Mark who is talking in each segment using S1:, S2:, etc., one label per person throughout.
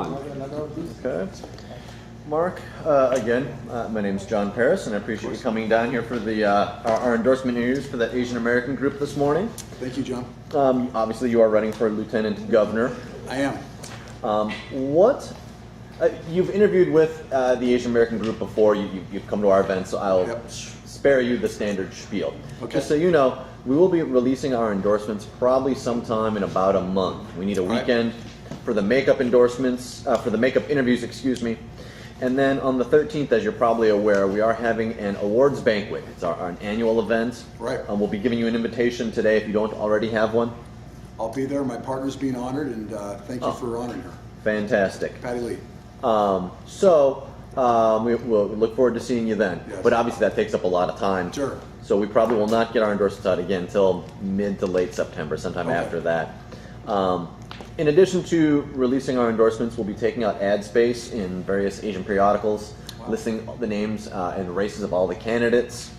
S1: Okay. Mark, again, my name is John Paris, and I appreciate you coming down here for the our endorsement interviews for that Asian American group this morning.
S2: Thank you, John.
S1: Obviously, you are running for Lieutenant Governor.
S2: I am.
S1: You've interviewed with the Asian American group before. You've come to our event, so I'll spare you the standard spiel.
S2: Okay.
S1: Just so you know, we will be releasing our endorsements probably sometime in about a month. We need a weekend for the makeup endorsements, for the makeup interviews, excuse me. And then on the 13th, as you're probably aware, we are having an awards banquet. It's our annual event.
S2: Right.
S1: We'll be giving you an invitation today if you don't already have one.
S2: I'll be there. My partner's being honored, and thank you for honoring her.
S1: Fantastic.
S2: Patty Lee.
S1: We look forward to seeing you then.
S2: Yes.
S1: But obviously that takes up a lot of time.
S2: Sure.
S1: So we probably will not get our endorsements out again until mid to late September, sometime after that. In addition to releasing our endorsements, we'll be taking out ad space in various Asian periodicals, listing the names and races of all the candidates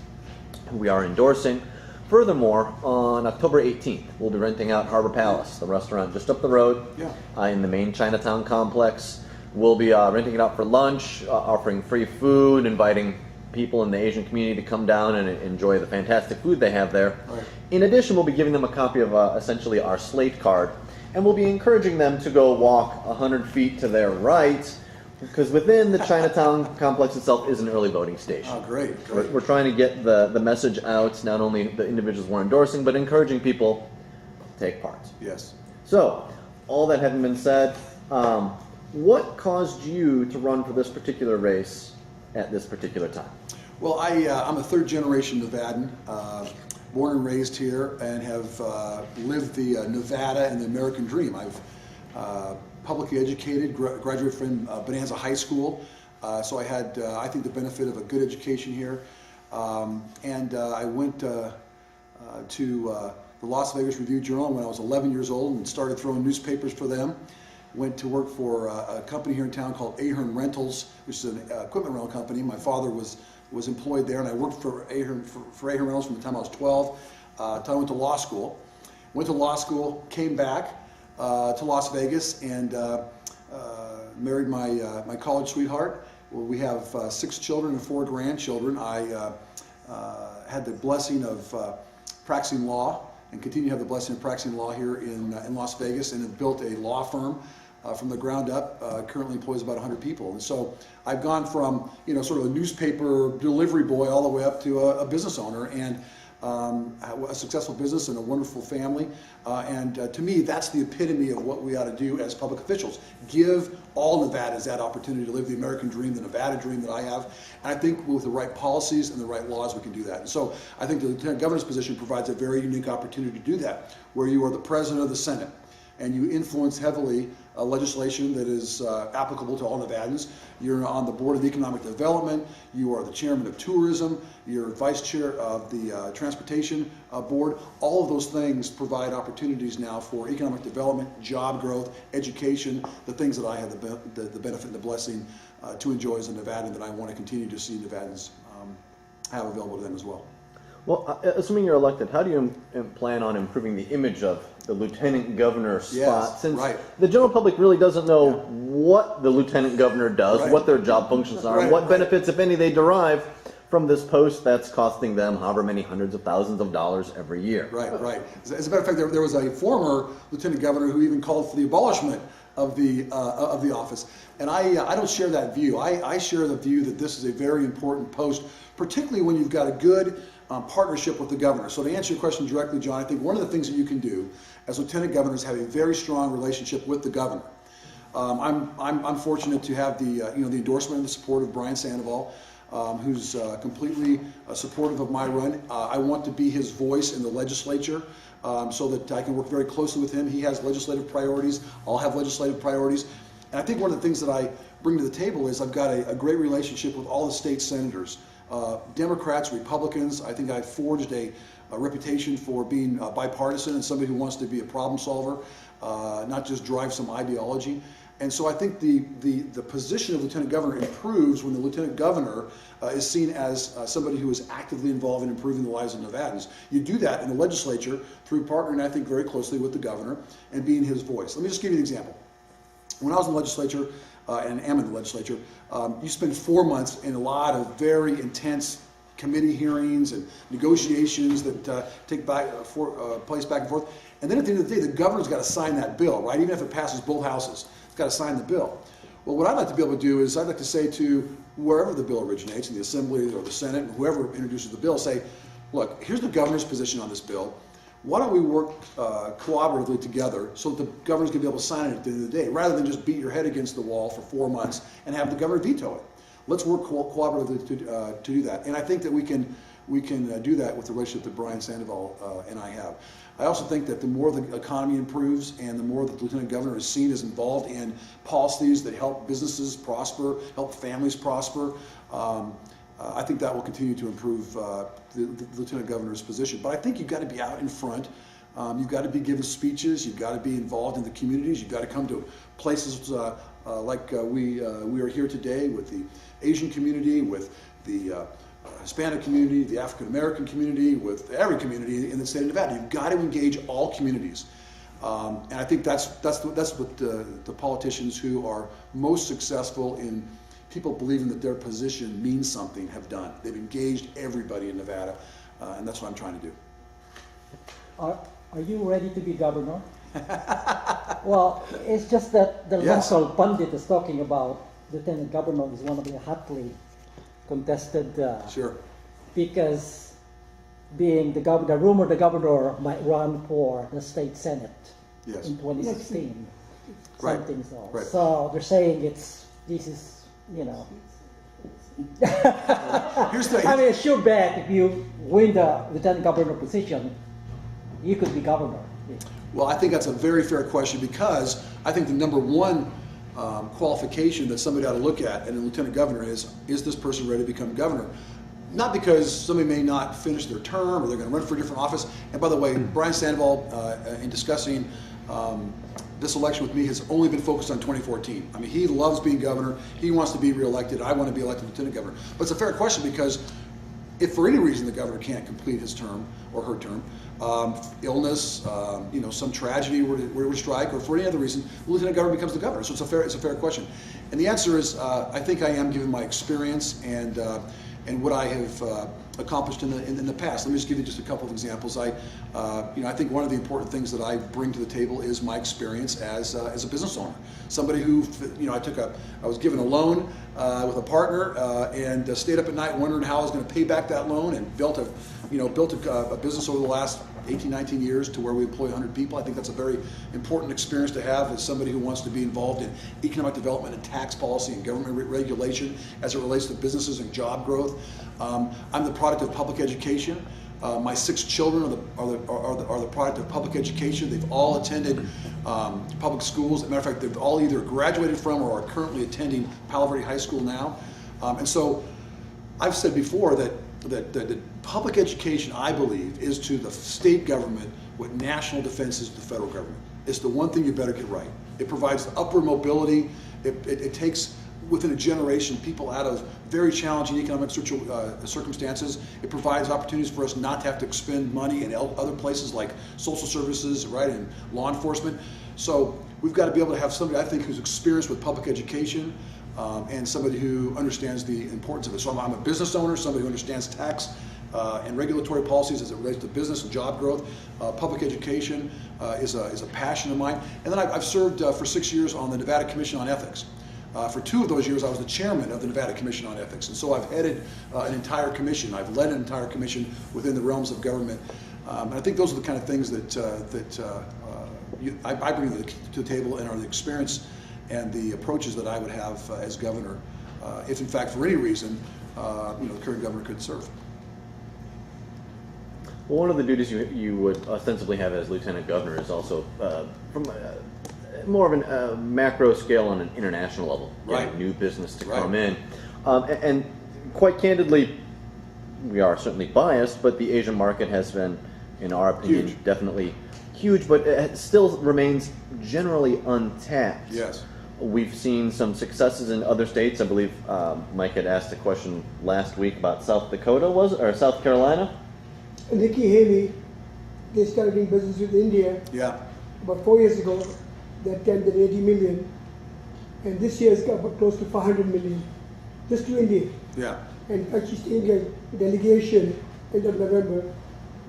S1: who we are endorsing. Furthermore, on October 18th, we'll be renting out Harbor Palace, the restaurant just up the road in the main Chinatown complex. We'll be renting it out for lunch, offering free food, inviting people in the Asian community to come down and enjoy the fantastic food they have there.
S2: Right.
S1: In addition, we'll be giving them a copy of essentially our slate card, and we'll be encouraging them to go walk 100 feet to their right, because within the Chinatown complex itself is an early voting station.
S2: Oh, great.
S1: We're trying to get the message out, not only the individuals we're endorsing, but encouraging people to take part.
S2: Yes.
S1: So, all that having been said, what caused you to run for this particular race at this particular time?
S2: Well, I'm a third-generation Nevadan, born and raised here, and have lived the Nevada and the American dream. I've publicly educated, graduated from Bonanza High School, so I had, I think, the benefit of a good education here. I went to the Las Vegas Review-Journal when I was 11 years old and started throwing newspapers for them. Went to work for a company here in town called Ahern Rentals, which is an equipment rental company. My father was employed there, and I worked for Ahern Rentals from the time I was 12 until I went to law school. Went to law school, came back to Las Vegas, and married my college sweetheart. Well, we have 6 children and 4 grandchildren. I had the blessing of practicing law and continue to have the blessing of practicing law here in Las Vegas, and have built a law firm from the ground up. Currently employs about 100 people. And so I've gone from, sort of a newspaper delivery boy all the way up to a business owner, and a successful business and a wonderful family. To me, that's the epitome of what we ought to do as public officials. Give all Nevadans that opportunity to live the American dream, the Nevada dream that I have. And I think with the right policies and the right laws, we can do that. And so I think the Lieutenant Governor's position provides a very unique opportunity to do that, where you are the President of the Senate and you influence heavily legislation that is applicable to all Nevadans. You're on the Board of Economic Development, you are the Chairman of Tourism, you're Vice Chair of the Transportation Board. All of those things provide opportunities now for economic development, job growth, education, the things that I have the benefit and the blessing to enjoy as a Nevadan, that I want to continue to see Nevadans have available to them as well.
S1: Well, assuming you're elected, how do you plan on improving the image of the lieutenant governor spot? Since the general public really doesn't know what the lieutenant governor does, what their job functions are, and what benefits, if any, they derive from this post that's costing them however many hundreds of thousands of dollars every year. Right.
S2: As a matter of fact, there was a former lieutenant governor who even called for the abolishment of the office. And I don't share that view. I share the view that this is a very important post, particularly when you've got a good partnership with the governor. So to answer your question directly, John, I think one of the things that you can do as lieutenant governor is have a very strong relationship with the governor. I'm fortunate to have the the endorsement and the support of Brian Sandoval, who's completely supportive of my run. I want to be his voice in the legislature, so that I can work very closely with him. He has legislative priorities. I'll have legislative priorities. And I think one of the things that I bring to the table is I've got a great relationship with all the state senators. Democrats, Republicans. I think I've forged a reputation for being bipartisan and somebody who wants to be a problem solver, not just drive some ideology. And so I think the position of lieutenant governor improves when the lieutenant governor is seen as somebody who is actively involved in improving the lives of Nevadans. You do that in the legislature through partnering, I think, very closely with the governor and being his voice. Let me just give you an example. when I was in the legislature, and am in the legislature, you spend 4 months in a lot of very intense committee hearings and negotiations that take place back and forth. And then at the end of the day, the governor's got to sign that bill, right? Even if it passes both houses, it's got to sign the bill. Well, what I'd like to be able to do is I'd like to say to wherever the bill originates, in the Assembly or the Senate, and whoever introduces the bill, say, look, here's the governor's position on this bill. Why don't we work cooperatively together so that the governor's going to be able to sign it at the end of the day, rather than just beat your head against the wall for 4 months and have the governor veto it. Let's work cooperatively to do that. And I think that we can do that with the relationship that Brian Sandoval and I have. I also think that the more the economy improves and the more the lieutenant governor is seen as involved in policies that help businesses prosper, help families prosper, I think that will continue to improve the lieutenant governor's position. But I think you've got to be out in front. You've got to be giving speeches. You've got to be involved in the communities. You've got to come to places like we are here today with the Asian community, with the Hispanic community, the African American community, with every community in the state of Nevada. You've got to engage all communities. And I think that's what the politicians who are most successful in people believing that their position means something have done. They've engaged everybody in Nevada, and that's what I'm trying to do.
S3: Are you ready to be governor? Well, it's just that the
S2: Yes.
S3: local pundit is talking about lieutenant governor is one of the hotly contested.
S2: Sure.
S3: Because being the governor, rumor the governor might run for the state senate
S2: Yes.
S3: in 2016.
S2: Right.
S3: Something so.
S2: Right.
S3: So they're saying this is.
S2: Here's the
S3: I mean, sure bet if you win the lieutenant governor position, you could be governor.
S2: Well, I think that's a very fair question, because I think the number one qualification that somebody ought to look at in a lieutenant governor is this person ready to become governor? Not because somebody may not finish their term or they're going to run for a different office. And by the way, Brian Sandoval, in discussing this election with me, has only been focused on 2014. I mean, he loves being governor. He wants to be reelected. I want to be elected lieutenant governor. But it's a fair question, because if for any reason the governor can't complete his term or her term, illness, some tragedy were to strike, or for any other reason, the lieutenant governor becomes the governor. So it's a fair question. And the answer is, I think I am, given my experience and what I have accomplished in the past. Let me just give you just a couple of examples. I think one of the important things that I bring to the table is my experience as a business owner. Somebody who, I was given a loan with a partner and stayed up at night wondering how I was going to pay back that loan, and built a business over the last 18, 19 years to where we employ 100 people. I think that's a very important experience to have as somebody who wants to be involved in economic development and tax policy and government regulation as it relates to businesses and job growth. I'm the product of public education. My 6 children are the product of public education. They've all attended public schools. As a matter of fact, they've all either graduated from or are currently attending Palo Verde High School now. And so I've said before that public education, I believe, is to the state government what national defense is to the federal government. It's the one thing you better get right. It provides upward mobility. It takes, within a generation, people out of very challenging economic circumstances. It provides opportunities for us not to have to expend money in other places like social services, right, and law enforcement. So we've got to be able to have somebody, I think, who's experienced with public education, and somebody who understands the importance of it. So I'm a business owner, somebody who understands tax and regulatory policies as it relates to business and job growth. Public education is a passion of mine. And then I've served for 6 years on the Nevada Commission on Ethics. For 2 of those years, I was the chairman of the Nevada Commission on Ethics. And so I've headed an entire commission. I've led an entire commission within the realms of government. And I think those are the kind of things that I bring to the table, and are the experience and the approaches that I would have as governor, if in fact for any reason the current governor couldn't serve.
S1: Well, one of the duties you would ostensibly have as lieutenant governor is also from more of a macro scale on an international level,
S2: right?
S1: New business to
S2: Right.
S1: come in, and quite candidly, we are certainly biased, but the Asian market has been, in our opinion,
S2: Huge.
S1: definitely huge, but it still remains generally untapped.
S2: Yes.
S1: We've seen some successes in other states. I believe Mike had asked a question last week about South Dakota, or South Carolina?
S4: Nikki Haley, they started doing business with India
S2: Yeah.
S4: about 4 years ago. That came to 80 million. and this year it's got about close to 500 million, just to India.
S2: Yeah.
S4: And Hutchisons India delegation end of November,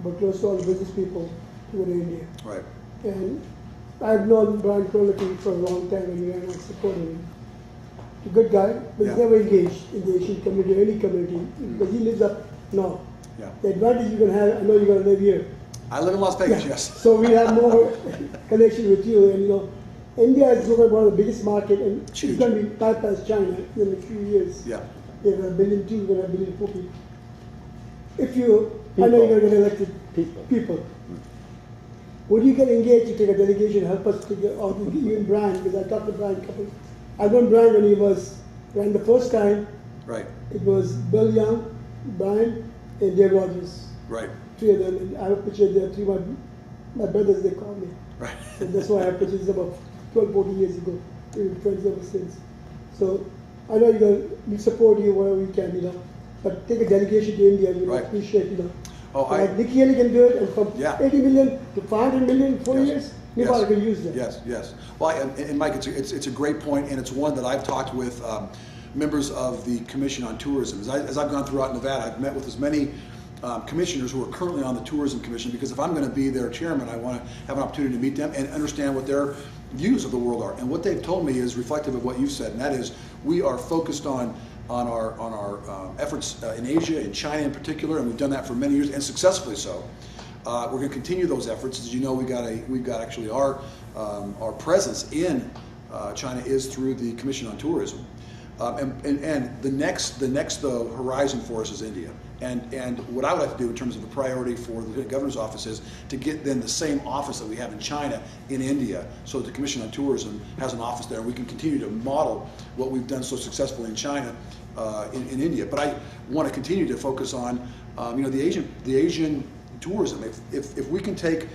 S4: about close to all the business people to go to India.
S2: Right.
S4: And I've known Brian Crowley for a long time, and I supported him. He's a good guy, but
S2: Yeah.
S4: he's never engaged in the Asian community or any community because he lives up north.
S2: Yeah.
S4: The advantage you're going to have, I know you're going to live here.
S2: I live in Las Vegas, yes.
S4: So we have more connection with you, and you know, India is one of the biggest market, and it's
S2: Huge.
S4: going to be bypass China in a few years.
S2: Yeah.
S4: They have 1.2 billion, we're going to have 1.4 billion people. If you, I know you're going to get elected people. Would you get engaged to take a delegation, help us to get, or you and Brian, because I talked to Brian a couple. I've known Brian when he ran the first time.
S2: Right.
S4: It was Bill Young, Brian, and Dave Rogers.
S2: Right.
S4: Three of them, and I have a picture there, three of my brothers, they call me.
S2: Right.
S4: And that's why I have pictures about 12, 14 years ago. We've been friends ever since. So I know we support you wherever we can, you know. But take a delegation to India, you know,
S2: Right.
S4: appreciate, you know.
S2: Oh,
S4: like Nikki Haley can do it, and from
S2: Yeah.
S4: 80 million to 500 million in 4
S2: Yes.
S4: years, nobody
S2: Yes.
S4: can use that.
S2: Yes, yes. Well, and Mike, it's a great point, and it's one that I've talked with members of the Commission on Tourism. As I've gone throughout Nevada, I've met with as many commissioners who are currently on the Tourism Commission, because if I'm going to be their chairman, I want to have an opportunity to meet them and understand what their views of the world are. And what they've told me is reflective of what you've said, and that is we are focused on our efforts in Asia, in China in particular, and we've done that for many years and successfully so. We're going to continue those efforts. As you know, we've got actually our presence in China is through the Commission on Tourism, and the next horizon for us is India. And what I would like to do in terms of a priority for the Lieutenant Governor's office is to get then the same office that we have in China in India, so that the Commission on Tourism has an office there, and we can continue to model what we've done so successfully in China in India. But I want to continue to focus on the Asian tourism. If we can take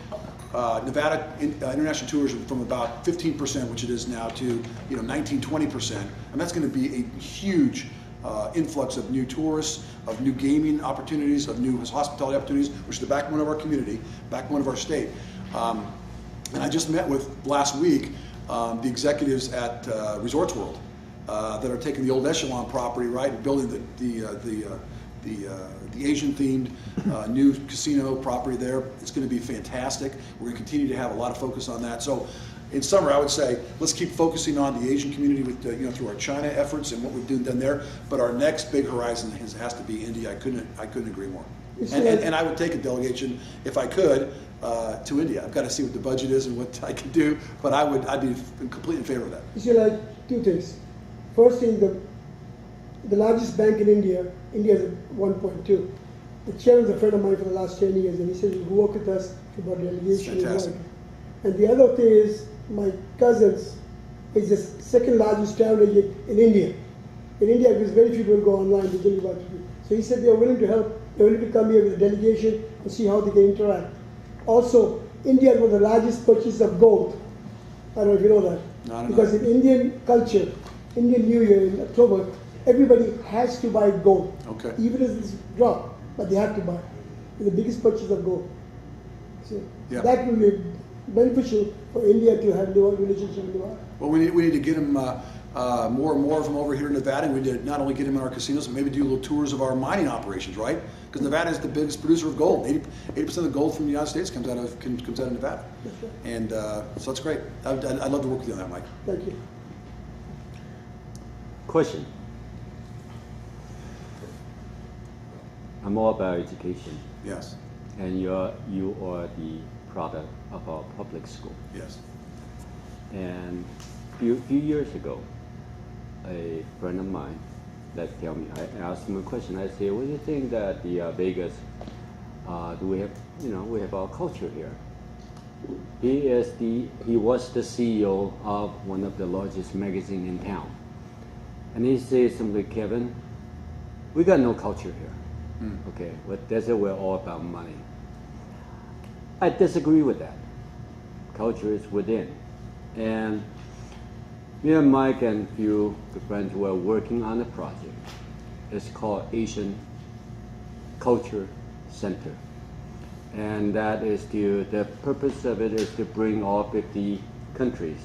S2: Nevada international tourism from about 15%, which it is now, to 19-20%, and that's going to be a huge influx of new tourists, of new gaming opportunities, of new hospitality opportunities, which is the backbone of our community, backbone of our state. And I just met with, last week, the executives at Resorts World that are taking the old Echelon property, right, and building the Asian-themed new casino property there. It's going to be fantastic. We're going to continue to have a lot of focus on that. So, in summary, I would say let's keep focusing on the Asian community with through our China efforts and what we've done there. But our next big horizon has to be India. I couldn't agree more. And I would take a delegation if I could to India. I've got to see what the budget is and what I can do, but I'd be completely in favor of that.
S4: You see, like two things. First thing, the largest bank in India is at 1.2. The chairman's a friend of mine for the last 10 years, and he said he'll work with us about delegation.
S2: Fantastic.
S4: And the other thing is, my cousins is the second largest travel agent in India. In India, because very few people go online, they tell you what to do. So he said they are willing to help, they're willing to come here with a delegation and see how they can interact. Also, India is one of the largest purchasers of gold. I don't know if you know that.
S2: No, I don't
S4: because
S2: know.
S4: in Indian culture, Indian New Year in October, everybody has to buy gold.
S2: Okay.
S4: Even if it's dropped, but they have to buy. It's the biggest purchase of gold. So
S2: Yeah.
S4: that will be beneficial for India to have the relationship with Nevada.
S2: Well, we need to get them more and more of them over here in Nevada. And we need to not only get them in our casinos, but maybe do little tours of our mining operations, right? Because Nevada is the biggest producer of gold. 80% of the gold from the United States comes out of Nevada.
S4: That's right.
S2: And so that's great. I'd love to work with you on that, Mike.
S4: Thank you.
S5: Question. I'm all about education,
S2: Yes,
S5: and you are the product of our public school.
S2: yes.
S5: And few years ago, a friend of mine that tell me, I asked him a question. I said, "What do you think that the Vegas? Do we have we have our culture here?" He was the CEO of one of the largest magazines in town, and he said simply, "Kevin, we got no culture here. Okay, but that's it. We're all about money." I disagree with that. Culture is within, and me and Mike and a few good friends were working on a project. It's called Asian Culture Center, and that is the purpose of it is to bring all 50 countries,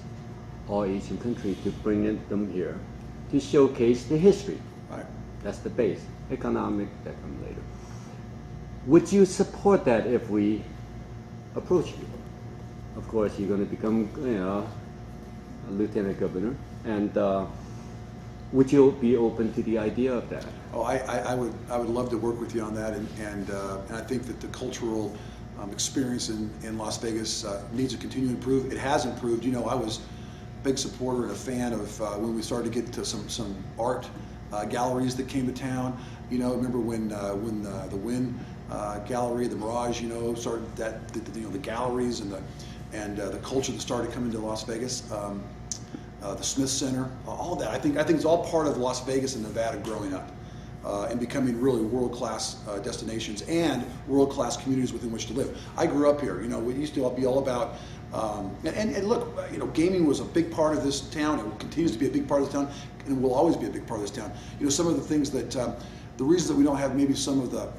S5: all Asian countries to bring them here to showcase the history.
S2: Right.
S5: That's the base. Economic, that comes later. Would you support that if we approach you? Of course, you're going to become, a lieutenant governor, and would you be open to the idea of that?
S2: Oh, I would love to work with you on that, and I think that the cultural experience in Las Vegas needs to continue to improve. It has improved. You know, I was a big supporter and a fan of when we started to get to some art galleries that came to town. You know, remember when the Wynn Gallery, the Mirage, started that the galleries and the culture that started coming to Las Vegas. The Smith Center, all that. I think it's all part of Las Vegas and Nevada growing up and becoming really world-class destinations and world-class communities within which to live. I grew up here. You know, we used to be all about and look, gaming was a big part of this town. It continues to be a big part of this town, and will always be a big part of this town. You know, some of the things that the reasons that we don't have maybe some of the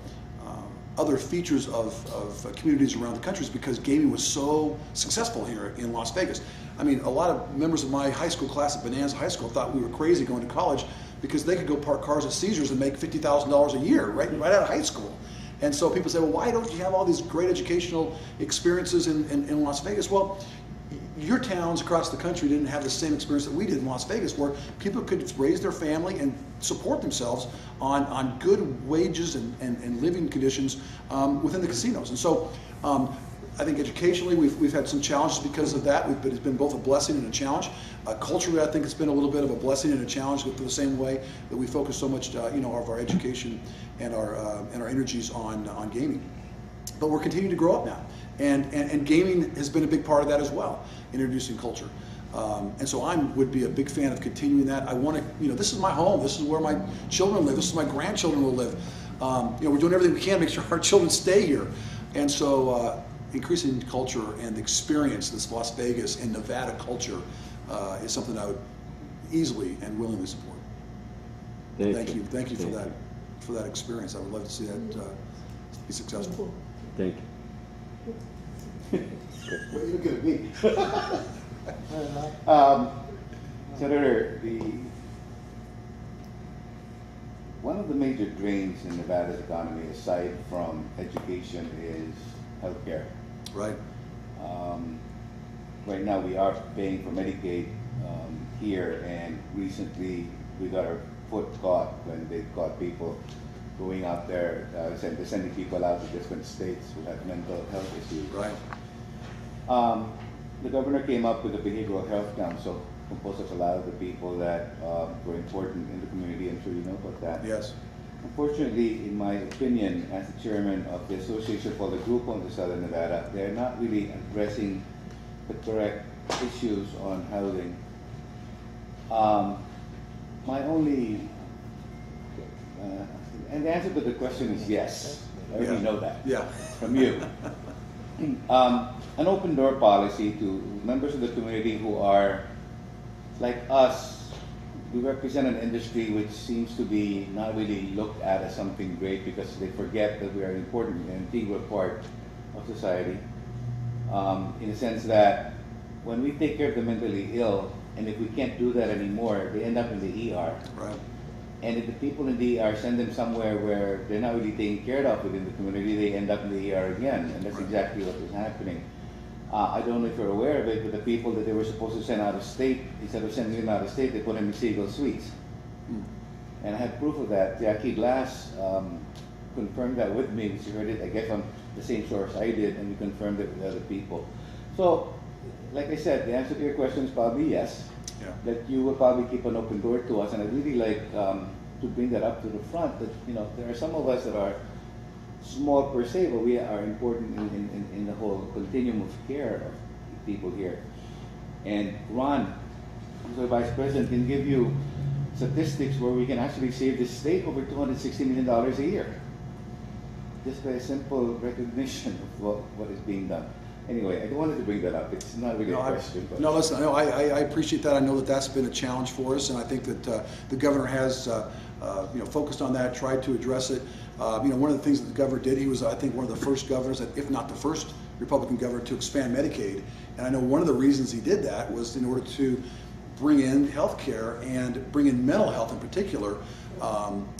S2: other features of communities around the country is because gaming was so successful here in Las Vegas. I mean, a lot of members of my high school class at Bonanza High School thought we were crazy going to college because they could go park cars at Caesars and make $50,000 a year right out of high school. And so people say, well, why don't you have all these great educational experiences in Las Vegas? Well, your towns across the country didn't have the same experience that we did in Las Vegas, where people could raise their family and support themselves on good wages and living conditions within the casinos. And so I think educationally we've had some challenges because of that, but it's been both a blessing and a challenge. Culturally, I think it's been a little bit of a blessing and a challenge, but the same way that we focus so much of our education and our energies on gaming. But we're continuing to grow up now. And gaming has been a big part of that as well, introducing culture. And so I would be a big fan of continuing that. I want to, this is my home. This is where my children live. This is my grandchildren will live. We're doing everything we can to make sure our children stay here. And so increasing culture and the experience, this Las Vegas and Nevada culture is something I would easily and willingly support. Thank you for that experience. I would love to see that be successful.
S5: Thank you.
S6: Well, you look at me. Senator, one of the major drains in Nevada's economy, aside from education, is healthcare.
S2: Right.
S6: Right now, we are paying for Medicaid here, and recently we got our foot caught when they caught people going out there, sending people out to different states who have mental health issues.
S2: Right.
S6: The governor came up with a behavioral health council composed of a lot of the people that were important in the community. I'm sure you know about that.
S2: Yes.
S6: Unfortunately, in my opinion, as the chairman of the association for the group on the Southern Nevada, they're not really addressing the correct issues on housing. My only and the answer to the question is yes. I already know that from you. An open door policy to members of the community who are like us. We represent an industry which seems to be not really looked at as something great because they forget that we are an important and integral part of society. In the sense that when we take care of the mentally ill, and if we can't do that anymore, they end up in the ER.
S2: Right.
S6: And if the people in the ER send them somewhere where they're not really taken care of within the community, they end up in the ER again. And that's exactly what is happening. I don't know if you're aware of it, but the people that they were supposed to send out of state, instead of sending them out of state, they put them in Seagull Suites. And I have proof of that. Jackie Glass confirmed that with me. She heard it, I guess, from the same source I did, and we confirmed it with other people. So, like I said, the answer to your question is probably yes. Yeah. That you will probably keep an open door to us, and I'd really like to bring that up to the front. That there are some of us that are small per se, but we are important in the whole continuum of care of people here. And Ron, who's our vice president, can give you statistics where we can actually save the state over $260 million a year, just by a simple recognition of what is being done. Anyway, I wanted to bring that up. It's not really a question.
S2: Listen, I appreciate that. I know that that's been a challenge for us, and I think that the governor has focused on that, tried to address it. One of the things that the governor did, he was, I think, one of the first governors, if not the first Republican governor, to expand Medicaid. And I know one of the reasons he did that was in order to bring in health care and bring in mental health in particular,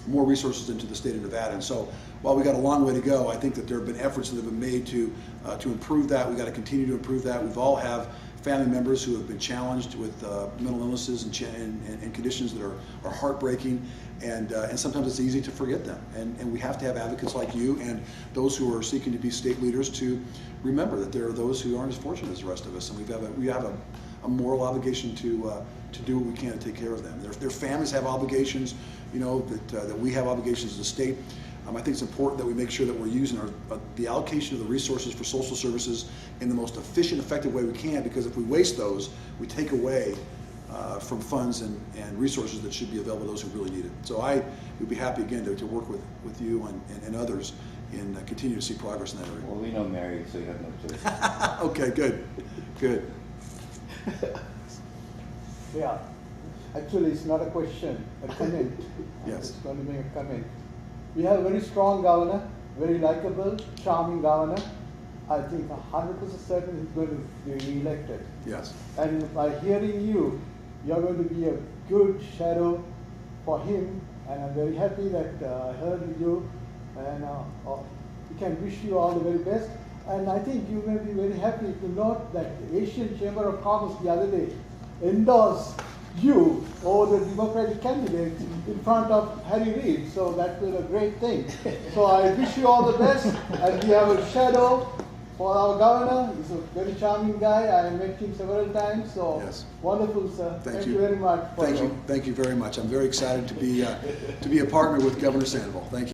S2: more resources into the state of Nevada. And so while we got a long way to go, I think that there have been efforts that have been made to improve that. We've got to continue to improve that. We've all have family members who have been challenged with mental illnesses and conditions that are heartbreaking, and sometimes it's easy to forget them. And we have to have advocates like you and those who are seeking to be state leaders to remember that there are those who aren't as fortunate as the rest of us, and we have a moral obligation to do what we can to take care of them. Their families have obligations, that we have obligations as a state. I think it's important that we make sure that we're using the allocation of the resources for social services in the most efficient, effective way we can, because if we waste those, we take away from funds and resources that should be available to those who really need it. So I would be happy again to work with you and others and continue to see progress in that area.
S6: Well, we know Mary, so you have no choice.
S2: Okay, good.
S7: Yeah, actually it's not a question, a comment.
S2: Yes.
S7: I'm just going to make a comment. We have a very strong governor, very likable, charming governor. I think 100% certain he's going to be re-elected.
S2: Yes.
S7: And by hearing you, you're going to be a good shadow for him. And I'm very happy that I heard you, and we can wish you all the very best. And I think you may be very happy to note that the Asian Chamber of Commerce the other day endorsed you over the Democratic candidate in front of Harry Reid. So that was a great thing. So I wish you all the best. And we have a shadow for our governor. He's a very charming guy. I met him several times. So
S2: Yes.
S7: wonderful, sir.
S2: Thank
S7: you
S2: you.
S7: very much.
S2: Thank you very much. I'm very excited to be a partner with Governor Sandoval. Thank you.